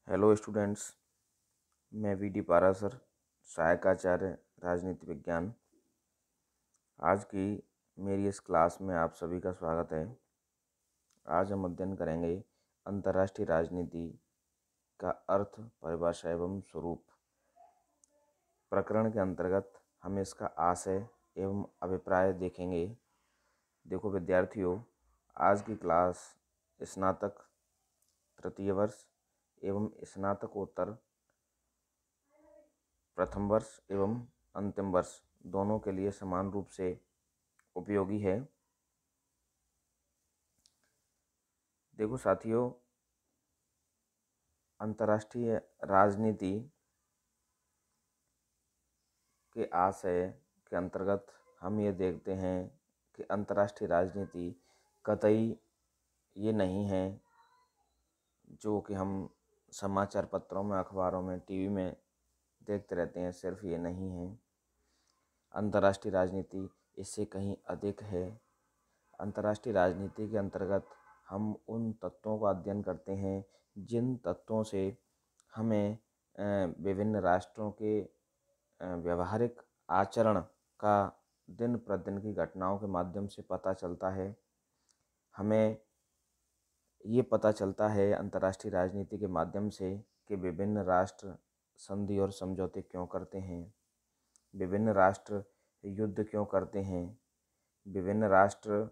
Hello students, मैं we D Parashar, सहायक आचार्य राजनीति विज्ञान। आज की मेरी इस क्लास में आप सभी का स्वागत है। आज हम अध्ययन करेंगे अंतर्राष्ट्रीय राजनीति का अर्थ, परिभाषा एवं स्वरूप। प्रकरण के अंतर्गत हम इसका आशय एवं अभिप्राय देखेंगे। देखो विद्यार्थियों, आज की क्लास स्नातक तृतीय वर्ष एवं स्नातकोत्तर प्रथम वर्ष एवं अंतिम वर्ष दोनों के लिए समान रूप से उपयोगी है। देखो साथियों, अंतर्राष्ट्रीय राजनीति के आशय के अंतर्गत हम ये देखते हैं कि अंतर्राष्ट्रीय राजनीति कतई ये नहीं है जो कि हम समाचार पत्रों में, अखबारों में, टीवी में देखते रहते हैं। सिर्फ ये नहीं है, अंतर्राष्ट्रीय राजनीति इससे कहीं अधिक है। अंतर्राष्ट्रीय राजनीति के अंतर्गत हम उन तत्वों का अध्ययन करते हैं जिन तत्वों से हमें विभिन्न राष्ट्रों के व्यवहारिक आचरण का दिन प्रतिदिन की घटनाओं के माध्यम से पता चलता है। हमें ये पता चलता है अंतर्राष्ट्रीय राजनीति के माध्यम से कि विभिन्न राष्ट्र संधि और समझौते क्यों करते हैं, विभिन्न राष्ट्र युद्ध क्यों करते हैं, विभिन्न राष्ट्र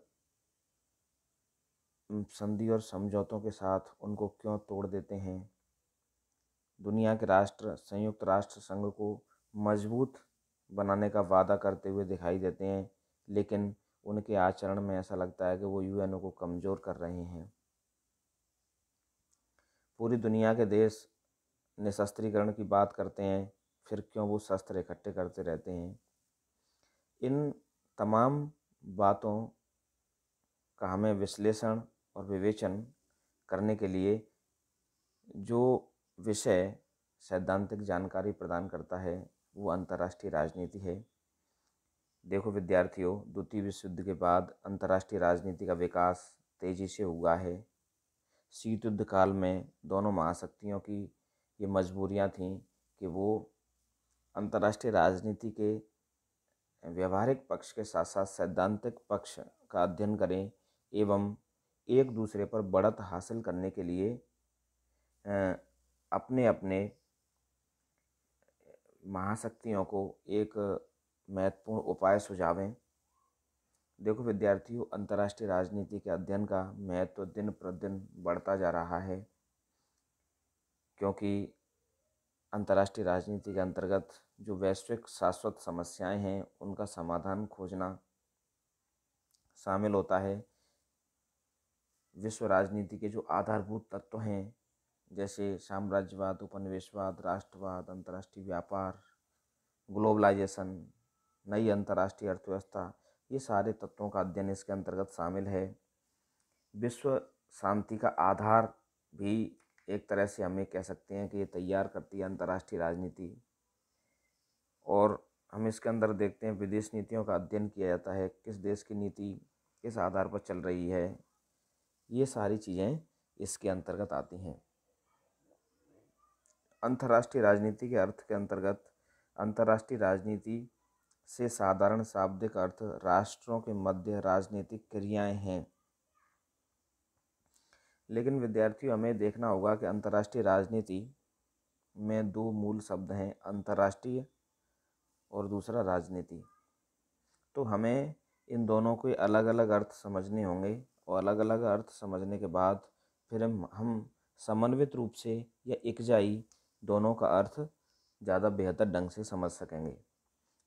संधि और समझौतों के साथ उनको क्यों तोड़ देते हैं। दुनिया के राष्ट्र संयुक्त राष्ट्र संघ को मजबूत बनाने का वादा करते हुए दिखाई देते हैं, लेकिन उनके आचरण में ऐसा लगता है कि वो यूएनओ को कमज़ोर कर रहे हैं। पूरी दुनिया के देश निशस्त्रीकरण की बात करते हैं, फिर क्यों वो शस्त्र इकट्ठे करते रहते हैं। इन तमाम बातों का हमें विश्लेषण और विवेचन करने के लिए जो विषय सैद्धांतिक जानकारी प्रदान करता है वो अंतर्राष्ट्रीय राजनीति है। देखो विद्यार्थियों, द्वितीय विश्व युद्ध के बाद अंतर्राष्ट्रीय राजनीति का विकास तेज़ी से हुआ है। शीत युद्ध काल में दोनों महाशक्तियों की ये मजबूरियां थीं कि वो अंतर्राष्ट्रीय राजनीति के व्यवहारिक पक्ष के साथ साथ सैद्धांतिक पक्ष का अध्ययन करें एवं एक दूसरे पर बढ़त हासिल करने के लिए अपने अपने महाशक्तियों को एक महत्वपूर्ण उपाय सुझावें। देखो विद्यार्थियों, अंतर्राष्ट्रीय राजनीति के अध्ययन का महत्व दिन प्रतिदिन बढ़ता जा रहा है, क्योंकि अंतर्राष्ट्रीय राजनीति के अंतर्गत जो वैश्विक शाश्वत समस्याएं हैं उनका समाधान खोजना शामिल होता है। विश्व राजनीति के जो आधारभूत तत्व हैं जैसे साम्राज्यवाद, उपनिवेशवाद, राष्ट्रवाद, अंतर्राष्ट्रीय व्यापार, ग्लोबलाइजेशन, नई अंतर्राष्ट्रीय अर्थव्यवस्था, ये सारे तत्वों का अध्ययन इसके अंतर्गत शामिल है। विश्व शांति का आधार भी एक तरह से हमें कह सकते हैं कि ये तैयार करती है अंतर्राष्ट्रीय राजनीति। और हम इसके अंदर देखते हैं विदेश नीतियों का अध्ययन किया जाता है, किस देश की नीति किस आधार पर चल रही है। ये सारी चीज़ें इसके अंतर्गत आती हैं। अंतर्राष्ट्रीय राजनीति के अर्थ के अंतर्गत अंतर्राष्ट्रीय राजनीति से साधारण शाब्दिक अर्थ राष्ट्रों के मध्य राजनीतिक क्रियाएं हैं। लेकिन विद्यार्थियों, हमें देखना होगा कि अंतर्राष्ट्रीय राजनीति में दो मूल शब्द हैं, अंतर्राष्ट्रीय और दूसरा राजनीति। तो हमें इन दोनों के अलग अलग अर्थ समझने होंगे और अलग अलग अर्थ समझने के बाद फिर हम समन्वित रूप से या एकजाई दोनों का अर्थ ज़्यादा बेहतर ढंग से समझ सकेंगे।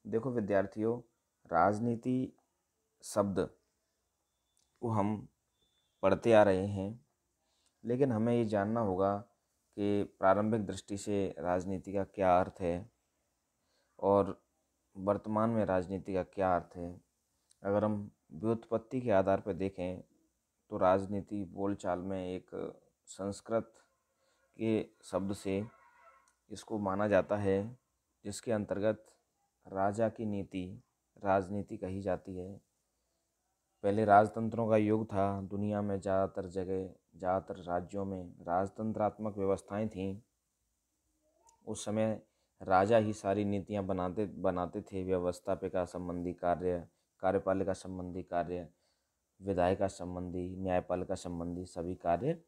देखो विद्यार्थियों, राजनीति शब्द को हम पढ़ते आ रहे हैं, लेकिन हमें ये जानना होगा कि प्रारंभिक दृष्टि से राजनीति का क्या अर्थ है और वर्तमान में राजनीति का क्या अर्थ है। अगर हम व्युत्पत्ति के आधार पर देखें तो राजनीति बोलचाल में एक संस्कृत के शब्द से इसको माना जाता है, जिसके अंतर्गत राजा की नीति राजनीति कही जाती है। पहले राजतंत्रों का युग था। दुनिया में ज़्यादातर जगह, ज़्यादातर राज्यों में राजतंत्रात्मक व्यवस्थाएं थीं। उस समय राजा ही सारी नीतियाँ बनाते थे। व्यवस्थापिका संबंधी कार्य, कार्यपालिका संबंधी कार्य, विधायिका संबंधी, न्यायपालिका संबंधी सभी कार्य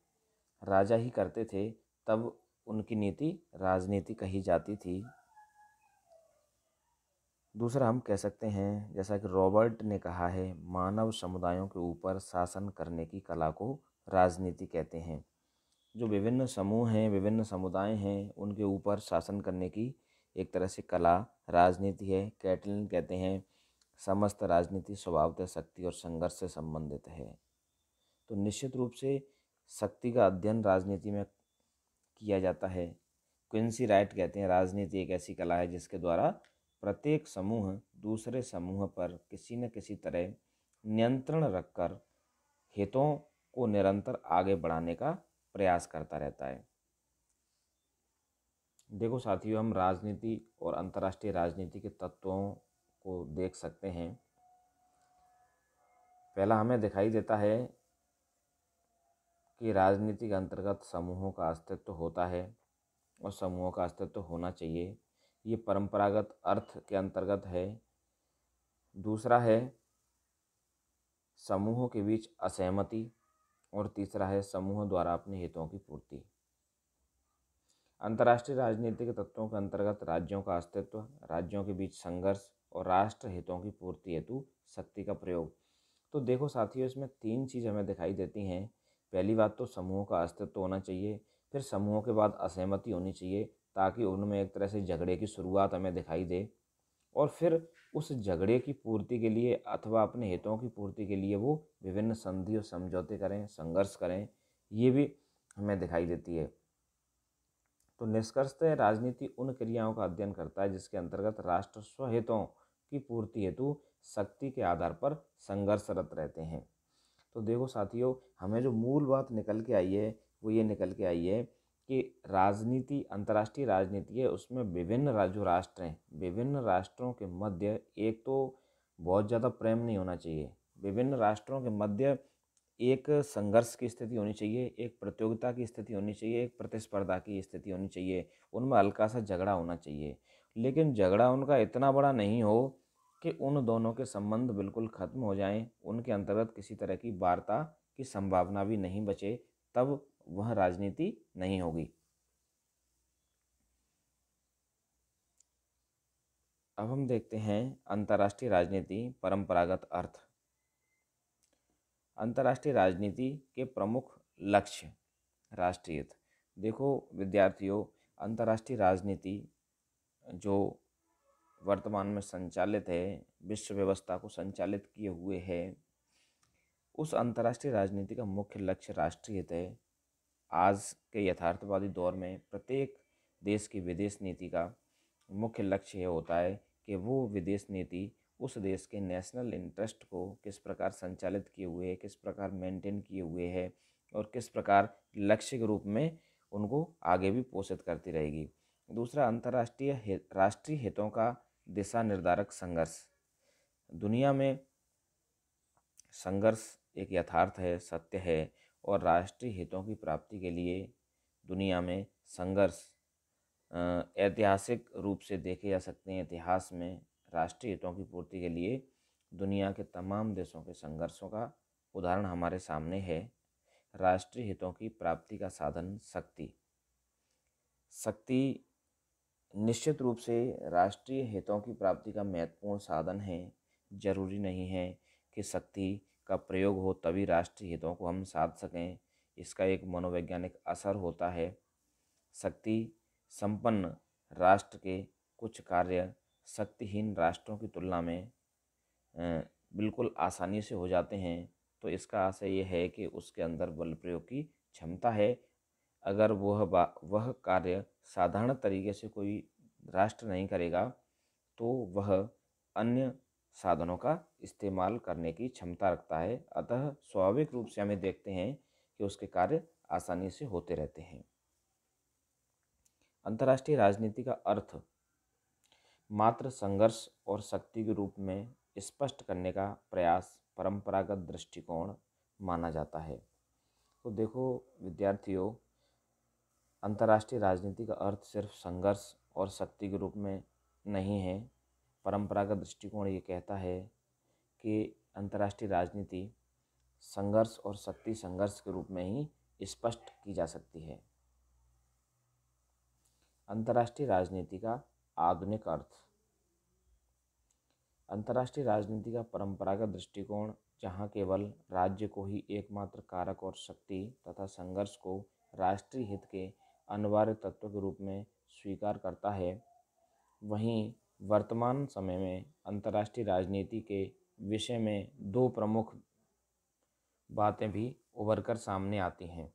राजा ही करते थे। तब उनकी नीति राजनीति कही जाती थी। दूसरा हम कह सकते हैं, जैसा कि रॉबर्ट ने कहा है, मानव समुदायों के ऊपर शासन करने की कला को राजनीति कहते हैं। जो विभिन्न समूह हैं, विभिन्न समुदाय हैं, उनके ऊपर शासन करने की एक तरह से कला राजनीति है। कैटलिन कहते हैं, समस्त राजनीति स्वभावतः शक्ति और संघर्ष से संबंधित है। तो निश्चित रूप से शक्ति का अध्ययन राजनीति में किया जाता है। क्विंसी राइट कहते हैं, राजनीति एक ऐसी कला है जिसके द्वारा प्रत्येक समूह दूसरे समूह पर किसी न किसी तरह नियंत्रण रखकर हितों को निरंतर आगे बढ़ाने का प्रयास करता रहता है। देखो साथियों, हम राजनीति और अंतर्राष्ट्रीय राजनीति के तत्वों को देख सकते हैं। पहला हमें दिखाई देता है कि राजनीति के अंतर्गत समूहों का अस्तित्व होता है और समूहों का अस्तित्व होना चाहिए। ये परंपरागत अर्थ के अंतर्गत है। दूसरा है समूहों के बीच असहमति, और तीसरा है समूह द्वारा अपने हितों की पूर्ति। अंतर्राष्ट्रीय राजनीति के तत्वों के अंतर्गत राज्यों का अस्तित्व, राज्यों के बीच संघर्ष और राष्ट्र हितों की पूर्ति हेतु शक्ति का प्रयोग। तो देखो साथियों, इसमें तीन चीज़ हमें दिखाई देती हैं। पहली बात तो समूहों का अस्तित्व होना चाहिए, फिर समूहों के बाद असहमति होनी चाहिए ताकि उनमें एक तरह से झगड़े की शुरुआत हमें दिखाई दे, और फिर उस झगड़े की पूर्ति के लिए अथवा अपने हितों की पूर्ति के लिए वो विभिन्न संधि और समझौते करें, संघर्ष करें, ये भी हमें दिखाई देती है। तो निष्कर्षतः राजनीति उन क्रियाओं का अध्ययन करता है जिसके अंतर्गत राष्ट्र स्वहितों की पूर्ति हेतु शक्ति के आधार पर संघर्षरत रहते हैं। तो देखो साथियों, हमें जो मूल बात निकल के आई है वो ये निकल के आई है कि राजनीति, अंतर्राष्ट्रीय राजनीति है, उसमें विभिन्न जो राष्ट्र हैं, विभिन्न राष्ट्रों के मध्य एक तो बहुत ज़्यादा प्रेम नहीं होना चाहिए। विभिन्न राष्ट्रों के मध्य एक संघर्ष की स्थिति होनी चाहिए, एक प्रतियोगिता की स्थिति होनी चाहिए, एक प्रतिस्पर्धा की स्थिति होनी चाहिए। उनमें हल्का सा झगड़ा होना चाहिए, लेकिन झगड़ा उनका इतना बड़ा नहीं हो कि उन दोनों के संबंध बिल्कुल ख़त्म हो जाएं, उनके अंतर्गत किसी तरह की वार्ता की संभावना भी नहीं बचे, तब वह राजनीति नहीं होगी। अब हम देखते हैं अंतर्राष्ट्रीय राजनीति परंपरागत अर्थ। अंतर्राष्ट्रीय राजनीति के प्रमुख लक्ष्य, राष्ट्रीय हित। देखो विद्यार्थियों, अंतर्राष्ट्रीय राजनीति जो वर्तमान में संचालित है, विश्व व्यवस्था को संचालित किए हुए है, उस अंतर्राष्ट्रीय राजनीति का मुख्य लक्ष्य राष्ट्रीय हित है। आज के यथार्थवादी दौर में प्रत्येक देश की विदेश नीति का मुख्य लक्ष्य यह होता है कि वो विदेश नीति उस देश के नेशनल इंटरेस्ट को किस प्रकार संचालित किए हुए है, किस प्रकार मेंटेन किए हुए है, और किस प्रकार लक्ष्य के रूप में उनको आगे भी पोषित करती रहेगी। दूसरा, अंतर्राष्ट्रीय राष्ट्रीय हितों का दिशा निर्धारक संघर्ष। दुनिया में संघर्ष एक यथार्थ है, सत्य है, और राष्ट्रीय हितों की प्राप्ति के लिए दुनिया में संघर्ष ऐतिहासिक रूप से देखे जा सकते हैं। इतिहास में राष्ट्रीय हितों की पूर्ति के लिए दुनिया के तमाम देशों के संघर्षों का उदाहरण हमारे सामने है। राष्ट्रीय हितों की प्राप्ति का साधन शक्ति। शक्ति निश्चित रूप से राष्ट्रीय हितों की प्राप्ति का महत्वपूर्ण साधन है। जरूरी नहीं है कि शक्ति का प्रयोग हो तभी राष्ट्रीय हितों को हम साध सकें, इसका एक मनोवैज्ञानिक असर होता है। शक्ति संपन्न राष्ट्र के कुछ कार्य शक्तिहीन राष्ट्रों की तुलना में बिल्कुल आसानी से हो जाते हैं। तो इसका आशय ये है कि उसके अंदर बल प्रयोग की क्षमता है। अगर वह कार्य साधारण तरीके से कोई राष्ट्र नहीं करेगा तो वह अन्य साधनों का इस्तेमाल करने की क्षमता रखता है। अतः स्वाभाविक रूप से हमें देखते हैं कि उसके कार्य आसानी से होते रहते हैं। अंतर्राष्ट्रीय राजनीति का अर्थ मात्र संघर्ष और शक्ति के रूप में स्पष्ट करने का प्रयास परंपरागत दृष्टिकोण माना जाता है। तो देखो विद्यार्थियों, अंतर्राष्ट्रीय राजनीति का अर्थ सिर्फ संघर्ष और शक्ति के रूप में नहीं है। परंपरागत दृष्टिकोण ये कहता है कि अंतर्राष्ट्रीय राजनीति संघर्ष और शक्ति संघर्ष के रूप में ही स्पष्ट की जा सकती है। अंतर्राष्ट्रीय राजनीति का आधुनिक अर्थ। अंतर्राष्ट्रीय राजनीति का परंपरागत दृष्टिकोण, जहाँ केवल राज्य को ही एकमात्र कारक और शक्ति तथा संघर्ष को राष्ट्रीय हित के अनिवार्य तत्व के रूप में स्वीकार करता है, वहीं वर्तमान समय में अंतर्राष्ट्रीय राजनीति के विषय में दो प्रमुख बातें भी उभर कर सामने आती हैं।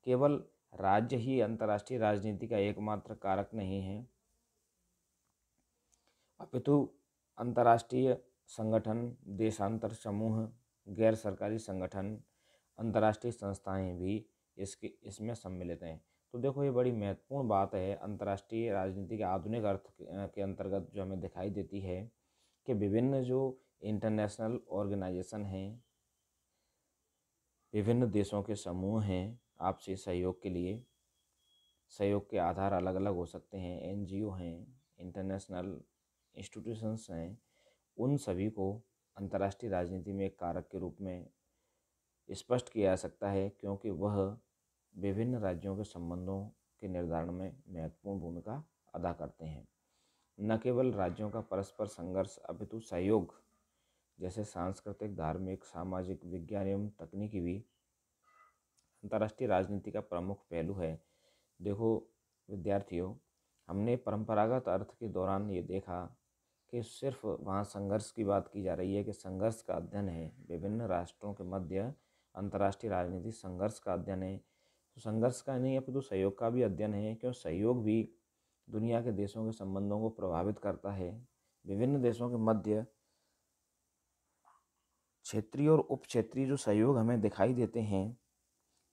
केवल राज्य ही अंतर्राष्ट्रीय राजनीति का एकमात्र कारक नहीं है, अपितु अंतर्राष्ट्रीय संगठन, देशांतर समूह, गैर सरकारी संगठन, अंतर्राष्ट्रीय संस्थाएं भी इसमें सम्मिलित हैं। तो देखो, ये बड़ी महत्वपूर्ण बात है। अंतर्राष्ट्रीय राजनीति के आधुनिक अर्थ के अंतर्गत जो हमें दिखाई देती है कि विभिन्न जो इंटरनेशनल ऑर्गेनाइजेशन हैं, विभिन्न देशों के समूह हैं, आपसी सहयोग के लिए सहयोग के आधार अलग अलग हो सकते हैं, एनजीओ हैं, इंटरनेशनल इंस्टीट्यूशंस हैं, उन सभी को अंतर्राष्ट्रीय राजनीति में एक कारक के रूप में स्पष्ट किया जा सकता है, क्योंकि वह विभिन्न राज्यों के संबंधों के निर्धारण में महत्वपूर्ण भूमिका अदा करते हैं। न केवल राज्यों का परस्पर संघर्ष अपितु सहयोग जैसे सांस्कृतिक, धार्मिक, सामाजिक, विज्ञान एवं तकनीकी भी अंतर्राष्ट्रीय राजनीति का प्रमुख पहलू है। देखो विद्यार्थियों, हमने परंपरागत अर्थ के दौरान ये देखा कि सिर्फ वहाँ संघर्ष की बात की जा रही है कि संघर्ष का अध्ययन है विभिन्न राष्ट्रों के मध्य। अंतर्राष्ट्रीय राजनीति संघर्ष का अध्ययन है, तो संघर्ष का नहीं अपितु सहयोग का भी अध्ययन है, क्यों सहयोग भी दुनिया के देशों के संबंधों को प्रभावित करता है। विभिन्न देशों के मध्य क्षेत्रीय और उप क्षेत्रीय जो सहयोग हमें दिखाई देते हैं,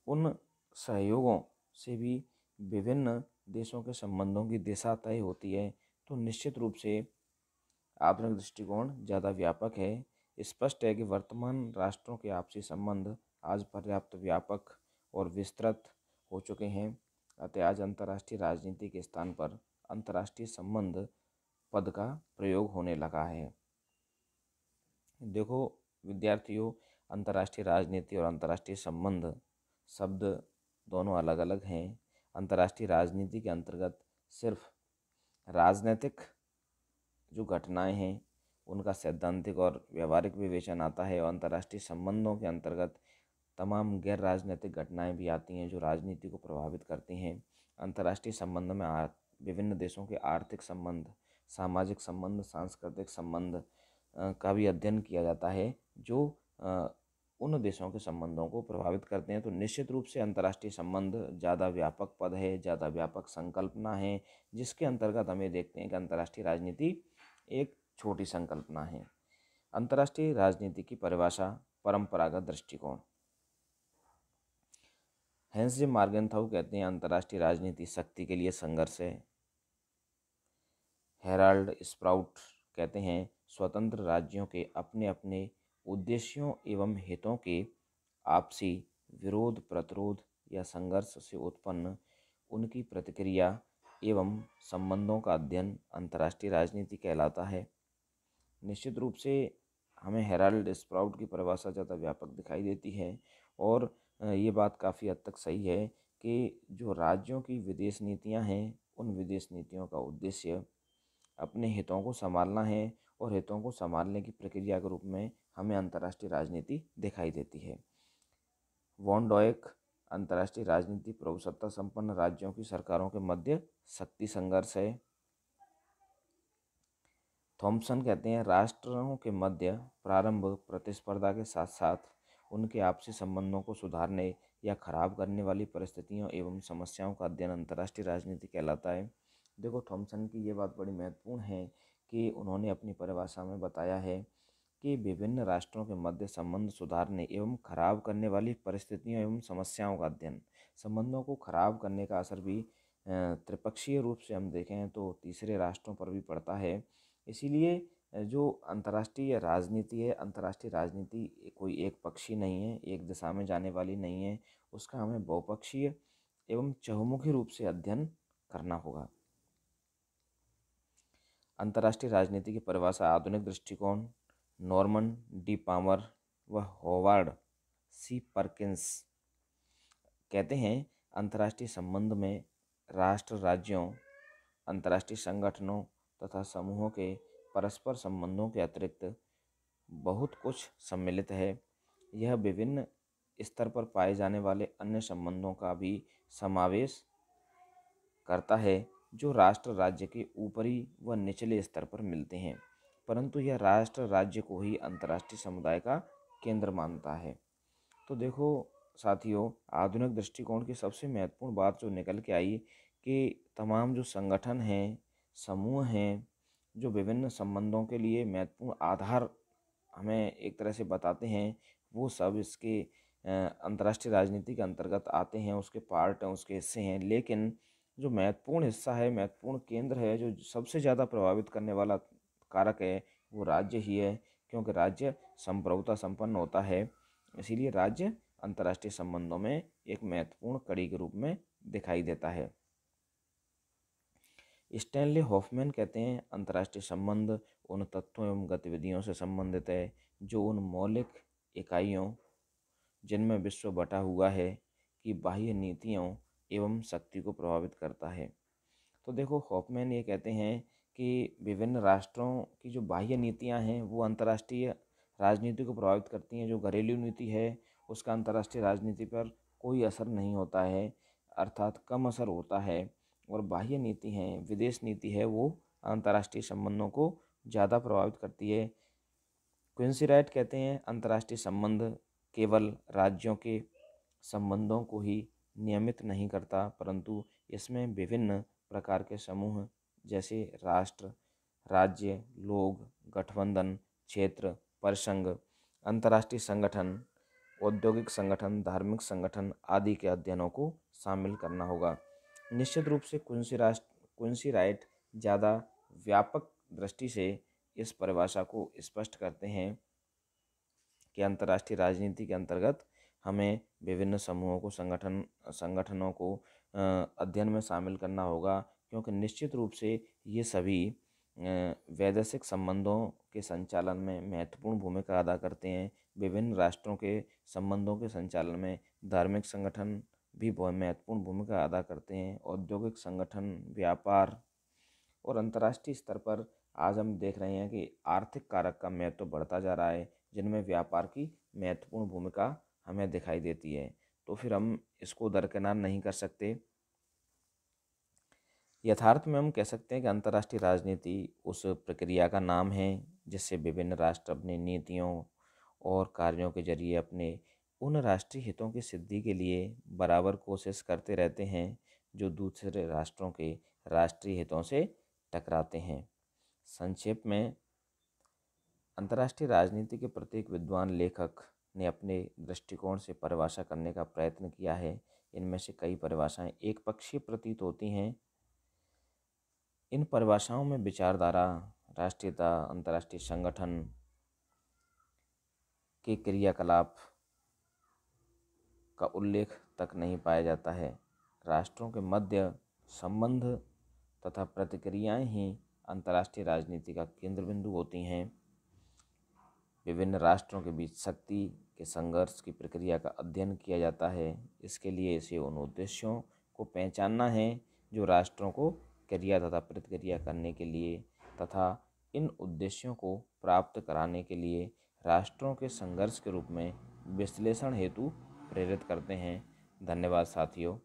उन सहयोगों से भी विभिन्न देशों के संबंधों की दिशा तय होती है। तो निश्चित रूप से आधुनिक दृष्टिकोण ज़्यादा व्यापक है। स्पष्ट है कि वर्तमान राष्ट्रों के आपसी संबंध आज पर्याप्त व्यापक और विस्तृत हो चुके हैं। अतः आज अंतर्राष्ट्रीय राजनीति के स्थान पर अंतर्राष्ट्रीय संबंध पद का प्रयोग होने लगा है। देखो विद्यार्थियों, अंतर्राष्ट्रीय राजनीति और अंतर्राष्ट्रीय संबंध शब्द दोनों अलग अलग हैं। अंतर्राष्ट्रीय राजनीति के अंतर्गत सिर्फ राजनीतिक जो घटनाएं हैं उनका सैद्धांतिक और व्यवहारिक विवेचन आता है, और अंतर्राष्ट्रीय संबंधों के अंतर्गत तमाम गैर राजनीतिक घटनाएं भी आती हैं जो राजनीति को प्रभावित करती हैं। अंतर्राष्ट्रीय संबंध में विभिन्न देशों के आर्थिक संबंध, सामाजिक संबंध, सांस्कृतिक संबंध का भी अध्ययन किया जाता है जो उन देशों के संबंधों को प्रभावित करते हैं। तो निश्चित रूप से अंतर्राष्ट्रीय संबंध ज़्यादा व्यापक पद है, ज़्यादा व्यापक संकल्पना है, जिसके अंतर्गत हमें देखते हैं कि अंतर्राष्ट्रीय राजनीति एक छोटी संकल्पना है। अंतर्राष्ट्रीय राजनीति की परिभाषा, परंपरागत दृष्टिकोण। हैंस जे मार्गेनथाउ कहते हैं अंतर्राष्ट्रीय राजनीति शक्ति के लिए संघर्ष है। हेराल्ड स्प्राउट कहते हैं स्वतंत्र राज्यों के अपने अपने उद्देश्यों एवं हितों के आपसी विरोध, प्रतिरोध या संघर्ष से उत्पन्न उनकी प्रतिक्रिया एवं संबंधों का अध्ययन अंतर्राष्ट्रीय राजनीति कहलाता है। निश्चित रूप से हमें हेराल्ड स्प्राउट की परिभाषा ज़्यादा व्यापक दिखाई देती है, और ये बात काफ़ी हद तक सही है कि जो राज्यों की विदेश नीतियाँ हैं, उन विदेश नीतियों का उद्देश्य अपने हितों को संभालना है, और हितों को संभालने की प्रक्रिया के रूप में हमें अंतर्राष्ट्रीय राजनीति दिखाई देती है। वॉन डॉयक, अंतर्राष्ट्रीय राजनीति प्रभुसत्ता संपन्न राज्यों की सरकारों के मध्य शक्ति संघर्ष है। थॉम्सन कहते हैं राष्ट्रों के मध्य प्रारंभ प्रतिस्पर्धा के साथ साथ उनके आपसी संबंधों को सुधारने या खराब करने वाली परिस्थितियों एवं समस्याओं का अध्ययन अंतर्राष्ट्रीय राजनीति कहलाता है। देखो थॉम्सन की ये बात बड़ी महत्वपूर्ण है कि उन्होंने अपनी परिभाषा में बताया है कि विभिन्न राष्ट्रों के मध्य संबंध सुधारने एवं खराब करने वाली परिस्थितियों एवं समस्याओं का अध्ययन। संबंधों को खराब करने का असर भी त्रिपक्षीय रूप से हम देखें तो तीसरे राष्ट्रों पर भी पड़ता है। इसीलिए जो अंतर्राष्ट्रीय राजनीति है, अंतर्राष्ट्रीय राजनीति कोई एक पक्षी नहीं है, एक दिशा में जाने वाली नहीं है, उसका हमें बहुपक्षीय एवं चहुमुखी रूप से अध्ययन करना होगा। अंतर्राष्ट्रीय राजनीति की परिभाषा आधुनिक दृष्टिकोण नॉर्मन डी पामर व होवार्ड सी परकिंस कहते हैं, अंतर्राष्ट्रीय संबंध में राष्ट्र राज्यों, अंतर्राष्ट्रीय संगठनों तथा समूहों के परस्पर संबंधों के अतिरिक्त बहुत कुछ सम्मिलित है। यह विभिन्न स्तर पर पाए जाने वाले अन्य संबंधों का भी समावेश करता है जो राष्ट्र राज्य के ऊपरी व निचले स्तर पर मिलते हैं, परंतु यह राष्ट्र राज्य को ही अंतर्राष्ट्रीय समुदाय का केंद्र मानता है। तो देखो साथियों, आधुनिक दृष्टिकोण की सबसे महत्वपूर्ण बात जो निकल के आई कि तमाम जो संगठन हैं, समूह हैं, जो विभिन्न संबंधों के लिए महत्वपूर्ण आधार हमें एक तरह से बताते हैं, वो सब इसके अंतर्राष्ट्रीय राजनीति के अंतर्गत आते हैं, उसके पार्ट हैं, उसके हिस्से हैं। लेकिन जो महत्वपूर्ण हिस्सा है, महत्वपूर्ण केंद्र है, जो सबसे ज़्यादा प्रभावित करने वाला कारक है, वो राज्य ही है, क्योंकि राज्य संप्रभुता संपन्न होता है। इसीलिए राज्य अंतर्राष्ट्रीय संबंधों में एक महत्वपूर्ण कड़ी के रूप में दिखाई देता है। स्टैनली हॉफमैन कहते हैं, अंतर्राष्ट्रीय संबंध उन तत्वों एवं गतिविधियों से संबंधित है जो उन मौलिक इकाइयों जिनमें विश्व बटा हुआ है कि बाह्य नीतियों एवं शक्ति को प्रभावित करता है। तो देखो, हॉफमैन ये कहते हैं कि विभिन्न राष्ट्रों की जो बाह्य नीतियां हैं वो अंतर्राष्ट्रीय राजनीति को प्रभावित करती हैं। जो घरेलू नीति है उसका अंतर्राष्ट्रीय राजनीति पर कोई असर नहीं होता है, अर्थात कम असर होता है। और बाह्य नीति है, विदेश नीति है, वो अंतर्राष्ट्रीय संबंधों को ज़्यादा प्रभावित करती है। क्विंसी राइट कहते हैं, अंतर्राष्ट्रीय संबंध केवल राज्यों के संबंधों को ही नियमित नहीं करता, परंतु इसमें विभिन्न प्रकार के समूह जैसे राष्ट्र, राज्य, लोग, गठबंधन, क्षेत्र, परिसंघ, अंतर्राष्ट्रीय संगठन, औद्योगिक संगठन, धार्मिक संगठन आदि के अध्ययनों को शामिल करना होगा। निश्चित रूप से क्विंसी राइट ज़्यादा व्यापक दृष्टि से इस परिभाषा को स्पष्ट करते हैं कि अंतर्राष्ट्रीय राजनीति के अंतर्गत हमें विभिन्न समूहों को संगठनों को अध्ययन में शामिल करना होगा, क्योंकि निश्चित रूप से ये सभी वैदेशिक संबंधों के संचालन में महत्वपूर्ण भूमिका अदा करते हैं। विभिन्न राष्ट्रों के संबंधों के संचालन में धार्मिक संगठन भी बहुत महत्वपूर्ण भूमिका अदा करते हैं। औद्योगिक संगठन, व्यापार और अंतर्राष्ट्रीय स्तर पर आज हम देख रहे हैं कि आर्थिक कारक का महत्व बढ़ता जा रहा है, जिनमें व्यापार की महत्वपूर्ण भूमिका हमें दिखाई देती है। तो फिर हम इसको दरकिनार नहीं कर सकते। यथार्थ में हम कह सकते हैं कि अंतर्राष्ट्रीय राजनीति उस प्रक्रिया का नाम है जिससे विभिन्न राष्ट्र अपनी नीतियों और कार्यों के जरिए अपने उन राष्ट्रीय हितों की सिद्धि के लिए बराबर कोशिश करते रहते हैं जो दूसरे राष्ट्रों के राष्ट्रीय हितों से टकराते हैं। संक्षेप में, अंतर्राष्ट्रीय राजनीति के प्रत्येक विद्वान लेखक ने अपने दृष्टिकोण से परिभाषा करने का प्रयत्न किया है। इनमें से कई परिभाषाएं एकपक्षीय प्रतीत होती हैं। इन परिभाषाओं में विचारधारा, राष्ट्रीयता, अंतर्राष्ट्रीय संगठन के क्रियाकलाप का उल्लेख तक नहीं पाया जाता है। राष्ट्रों के मध्य संबंध तथा प्रतिक्रियाएं ही अंतर्राष्ट्रीय राजनीति का केंद्र बिंदु होती हैं। विभिन्न राष्ट्रों के बीच शक्ति के संघर्ष की प्रक्रिया का अध्ययन किया जाता है। इसके लिए इसे उन उद्देश्यों को पहचानना है जो राष्ट्रों को क्रिया तथा प्रतिक्रिया करने के लिए तथा इन उद्देश्यों को प्राप्त कराने के लिए राष्ट्रों के संघर्ष के रूप में विश्लेषण हेतु प्रेरित करते हैं। धन्यवाद साथियों।